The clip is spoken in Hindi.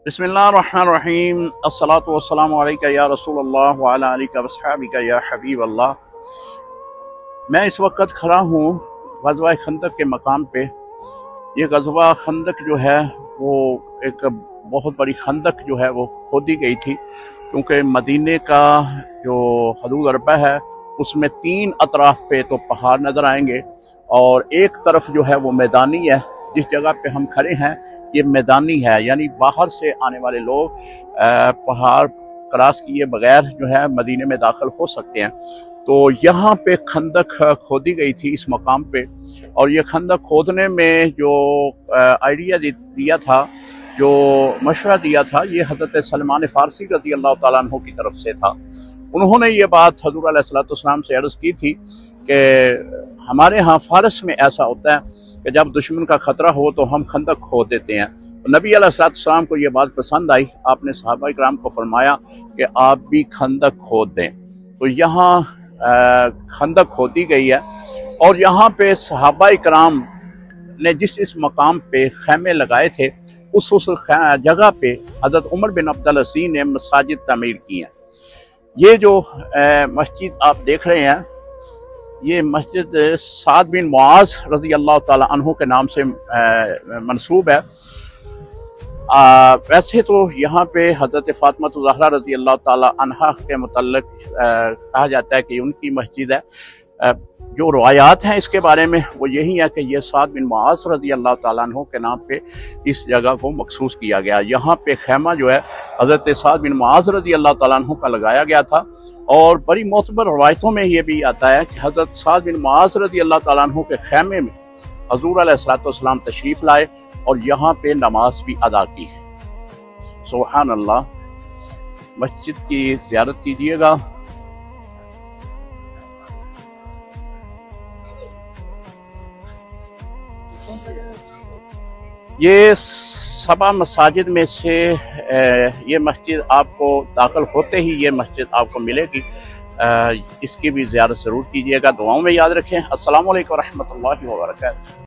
बिस्मिल्लाहिर्रहमानिर्रहीम अस्सलातु वस्सलामु अलैका या रसूलल्लाह व अला आलिका वस्हबिका या हबीब अल्लाह। मैं इस वक्त खड़ा हूँ ग़ज़वा खंदक के मकाम पे। ये ग़ज़वा खंदक जो है वो एक बहुत बड़ी खंदक जो है वो खोदी गई थी, क्योंकि मदीने का जो हदूद अरबा है उसमें तीन अतराफ़ पे तो पहाड़ नज़र आएंगे और एक तरफ जो है वो मैदानी है। जिस जगह पे हम खड़े हैं ये मैदानी है, यानी बाहर से आने वाले लोग पहाड़ क्रॉस किए बगैर जो है मदीने में दाखिल हो सकते हैं। तो यहाँ पे खंदक खोदी गई थी इस मकाम पे, और ये खंदक खोदने में जो आइडिया दिया था, जो मशवरा दिया था, ये हज़रत सलमान फ़ारसी रज़ी अल्लाह ताला अन्हु की तरफ से था। उन्होंने ये बात हज़ूर अलैहिस्सलाम से अर्ज़ की थी कि हमारे यहाँ फ़ारस में ऐसा होता है कि जब दुश्मन का ख़तरा हो तो हम खंदक खोद देते हैं। तो नबी अलैहिस्सलाम को ये बात पसंद आई। आपने सहाबा किराम को फरमाया कि आप भी खंदक खोद दें। तो यहाँ खंदक खोदी गई है और यहाँ पे सहाबा किराम ने जिस मकाम पे खैमे लगाए थे उस जगह पे हज़रत उमर बिन अब्दुल अज़ीज़ ने मसाजिद तामीर की हैं। ये जो मस्जिद आप देख रहे हैं, ये मस्जिद साद बिन मुआज़ रज़ी अल्लाह ताला अन्हु के नाम से मंसूब है। वैसे तो यहाँ पे हज़रत फ़ातिमा ज़हरा रज़ी अल्लाह ताला अन्हा के मुतल्लिक़ कहा जाता है कि उनकी मस्जिद है। जो रवायात हैं इसके बारे में वो यही है कि ये साद बिन मुआज़ रज़ी अल्लाह ताला अन्हु के नाम पे इस जगह को मखसूस किया गया। यहाँ पे खैमा जो है हज़रत साद बिन मुआज़ रज़ी अल्लाह ताला अन्हु का लगाया गया था। और बड़ी मोतबर रवायतों में ये भी आता है कि हज़रत साद बिन मुआज़ रज़ी अल्लाह ताला अन्हु के खैमे में हज़ूर अलैहिस्सलाम तशरीफ़ लाए और यहाँ पे नमाज भी अदा की। सुभान अल्लाह। मस्जिद की ज़ियारत कीजिएगा। ये सबा मसाजिद में से ये मस्जिद आपको दाखिल होते ही ये मस्जिद आपको मिलेगी। इसकी भी ज़ियारत ज़रूर कीजिएगा। दुआओं में याद रखें। अस्सलामु अलैकुम व रहमतुल्लाहि व बरकातुहू।